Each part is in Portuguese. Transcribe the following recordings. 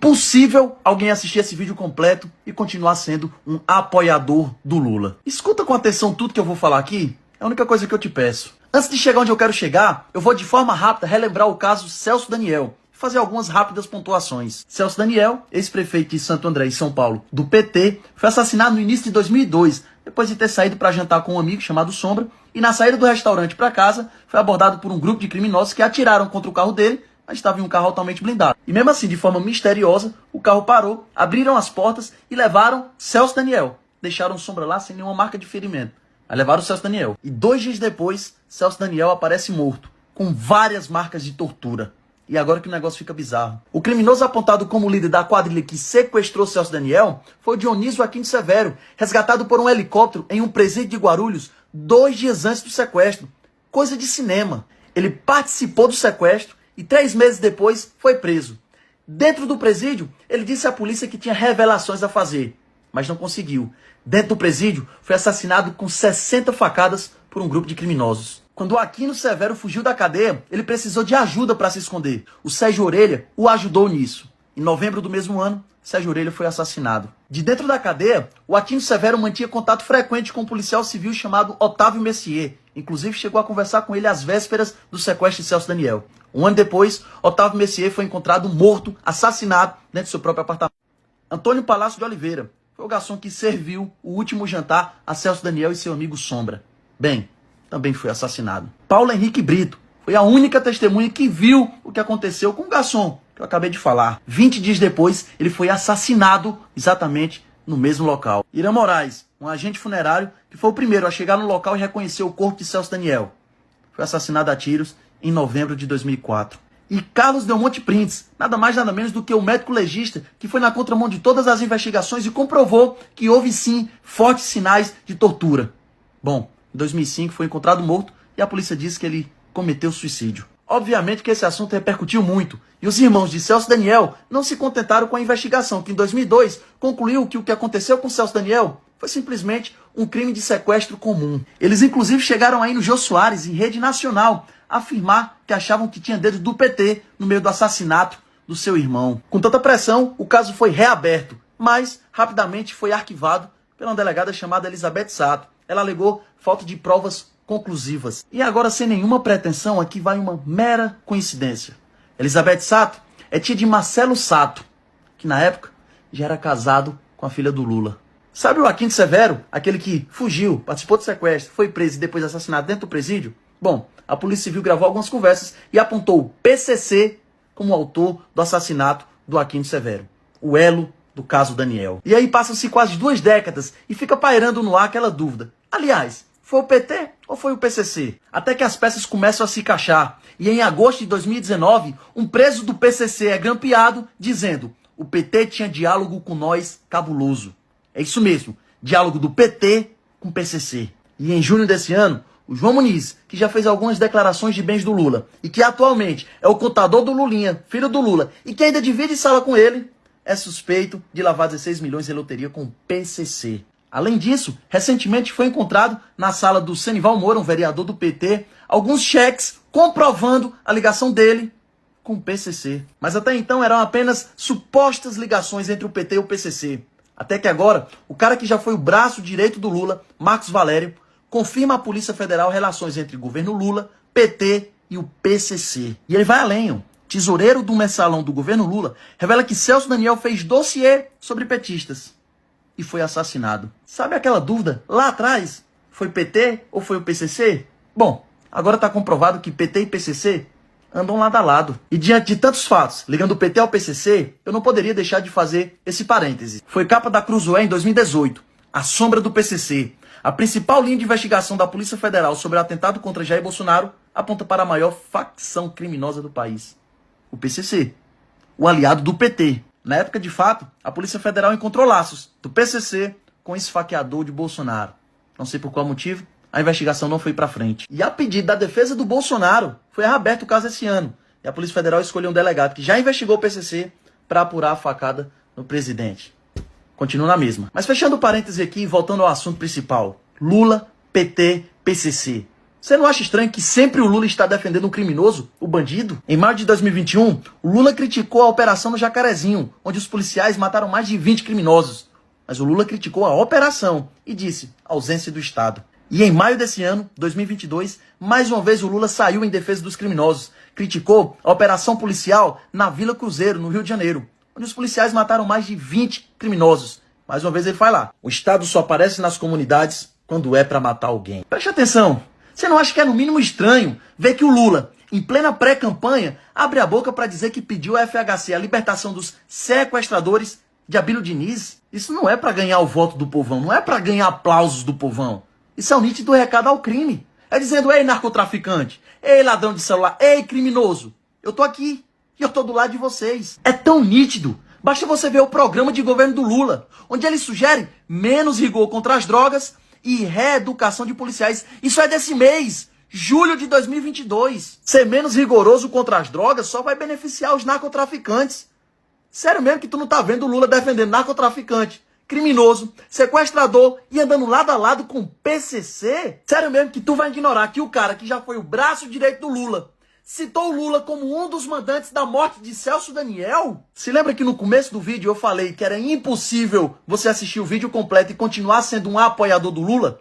impossível alguém assistir esse vídeo completo e continuar sendo um apoiador do Lula. Escuta com atenção tudo que eu vou falar aqui, é a única coisa que eu te peço. Antes de chegar onde eu quero chegar, eu vou de forma rápida relembrar o caso Celso Daniel e fazer algumas rápidas pontuações. Celso Daniel, ex-prefeito de Santo André, em São Paulo, do PT, foi assassinado no início de 2002, depois de ter saído para jantar com um amigo chamado Sombra, e na saída do restaurante para casa, foi abordado por um grupo de criminosos que atiraram contra o carro dele, mas estava em um carro altamente blindado. E mesmo assim, de forma misteriosa, o carro parou, abriram as portas e levaram Celso Daniel. Deixaram Sombra lá sem nenhuma marca de ferimento. Aí levaram o Celso Daniel. E 2 dias depois, Celso Daniel aparece morto, com várias marcas de tortura. E agora que o negócio fica bizarro. O criminoso apontado como líder da quadrilha que sequestrou Celso Daniel foi o Dionísio Aquino Severo, resgatado por um helicóptero em um presídio de Guarulhos 2 dias antes do sequestro. Coisa de cinema. Ele participou do sequestro e 3 meses depois foi preso. Dentro do presídio, ele disse à polícia que tinha revelações a fazer, mas não conseguiu. Dentro do presídio, foi assassinado com 60 facadas por um grupo de criminosos. Quando o Aquino Severo fugiu da cadeia, ele precisou de ajuda para se esconder. O Sérgio Orelha o ajudou nisso. Em novembro do mesmo ano, Sérgio Orelha foi assassinado. De dentro da cadeia, o Aquino Severo mantinha contato frequente com um policial civil chamado Otávio Messier. Inclusive, chegou a conversar com ele às vésperas do sequestro de Celso Daniel. Um ano depois, Otávio Messier foi encontrado morto, assassinado, dentro do seu próprio apartamento. Antônio Palácio de Oliveira foi o garçom que serviu o último jantar a Celso Daniel e seu amigo Sombra. Bem, também foi assassinado. Paulo Henrique Brito foi a única testemunha que viu o que aconteceu com o garçom, que eu acabei de falar. 20 dias depois, ele foi assassinado exatamente no mesmo local. Irã Moraes, um agente funerário que foi o primeiro a chegar no local e reconhecer o corpo de Celso Daniel, foi assassinado a tiros em novembro de 2004. E Carlos Delmonte Printes, nada mais nada menos do que o médico legista que foi na contramão de todas as investigações e comprovou que houve sim fortes sinais de tortura. Bom, em 2005 foi encontrado morto e a polícia disse que ele cometeu suicídio. Obviamente que esse assunto repercutiu muito e os irmãos de Celso Daniel não se contentaram com a investigação, que em 2002 concluiu que o que aconteceu com Celso Daniel foi simplesmente um crime de sequestro comum. Eles inclusive chegaram aí no Jô Soares, em rede nacional, afirmar que achavam que tinha dedo do PT no meio do assassinato do seu irmão. Com tanta pressão, o caso foi reaberto, mas rapidamente foi arquivado pela delegada chamada Elizabeth Sato. Ela alegou falta de provas conclusivas. E agora, sem nenhuma pretensão, aqui vai uma mera coincidência. Elizabeth Sato é tia de Marcelo Sato, que na época já era casado com a filha do Lula. Sabe o Aquino Severo, aquele que fugiu, participou do sequestro, foi preso e depois assassinado dentro do presídio? Bom, a Polícia Civil gravou algumas conversas e apontou o PCC como autor do assassinato do Aquino Severo, o elo do caso Daniel. E aí passam-se quase 2 décadas e fica pairando no ar aquela dúvida. Aliás, foi o PT ou foi o PCC? Até que as peças começam a se encaixar. E em agosto de 2019, um preso do PCC é grampeado dizendo: o PT tinha diálogo com nós cabuloso. É isso mesmo, diálogo do PT com o PCC. E em junho desse ano, o João Muniz, que já fez algumas declarações de bens do Lula e que atualmente é o contador do Lulinha, filho do Lula, e que ainda divide sala com ele, é suspeito de lavar 16 milhões em loteria com o PCC. Além disso, recentemente foi encontrado na sala do Senival Moura, um vereador do PT, alguns cheques comprovando a ligação dele com o PCC. Mas até então eram apenas supostas ligações entre o PT e o PCC. Até que agora, o cara que já foi o braço direito do Lula, Marcos Valério, confirma à Polícia Federal relações entre o governo Lula, PT e o PCC. E ele vai além. O tesoureiro do mensalão do governo Lula revela que Celso Daniel fez dossiê sobre petistas e foi assassinado. Sabe aquela dúvida lá atrás? Foi PT ou foi o PCC? Bom, agora está comprovado que PT e PCC andam lado a lado. E diante de tantos fatos, ligando o PT ao PCC, eu não poderia deixar de fazer esse parêntese. Foi capa da Cruzoé em 2018, a sombra do PCC. A principal linha de investigação da Polícia Federal sobre o atentado contra Jair Bolsonaro aponta para a maior facção criminosa do país, o PCC, o aliado do PT. Na época, de fato, a Polícia Federal encontrou laços do PCC com o esfaqueador de Bolsonaro. Não sei por qual motivo, a investigação não foi para frente. E a pedido da defesa do Bolsonaro, foi reaberto o caso esse ano. E a Polícia Federal escolheu um delegado que já investigou o PCC para apurar a facada no presidente. Continua na mesma. Mas fechando o parêntese aqui e voltando ao assunto principal. Lula, PT, PCC. Você não acha estranho que sempre o Lula está defendendo um criminoso, o bandido? Em maio de 2021, o Lula criticou a operação no Jacarezinho, onde os policiais mataram mais de 20 criminosos. Mas o Lula criticou a operação e disse ausência do Estado. E em maio desse ano, 2022, mais uma vez o Lula saiu em defesa dos criminosos. Criticou a operação policial na Vila Cruzeiro, no Rio de Janeiro, onde os policiais mataram mais de 20 criminosos. Mais uma vez ele faz lá. O Estado só aparece nas comunidades quando é para matar alguém. Preste atenção. Você não acha que é no mínimo estranho ver que o Lula, em plena pré-campanha, abre a boca para dizer que pediu à FHC a libertação dos sequestradores de Abílio Diniz? Isso não é para ganhar o voto do povão, não é para ganhar aplausos do povão. Isso é um nítido recado ao crime. É dizendo, ei narcotraficante, ei ladrão de celular, ei criminoso, eu tô aqui e eu tô do lado de vocês. É tão nítido. Basta você ver o programa de governo do Lula, onde ele sugere menos rigor contra as drogas e reeducação de policiais. Isso é desse mês, julho de 2022. Ser menos rigoroso contra as drogas só vai beneficiar os narcotraficantes. Sério mesmo que tu não tá vendo o Lula defendendo narcotraficante, criminoso, sequestrador e andando lado a lado com o PCC? Sério mesmo que tu vai ignorar que o cara que já foi o braço direito do Lula citou o Lula como um dos mandantes da morte de Celso Daniel? Se lembra que no começo do vídeo eu falei que era impossível você assistir o vídeo completo e continuar sendo um apoiador do Lula?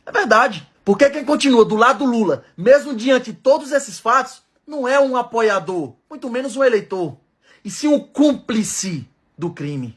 É verdade. Porque quem continua do lado do Lula, mesmo diante de todos esses fatos, não é um apoiador, muito menos um eleitor, e sim um cúmplice do crime.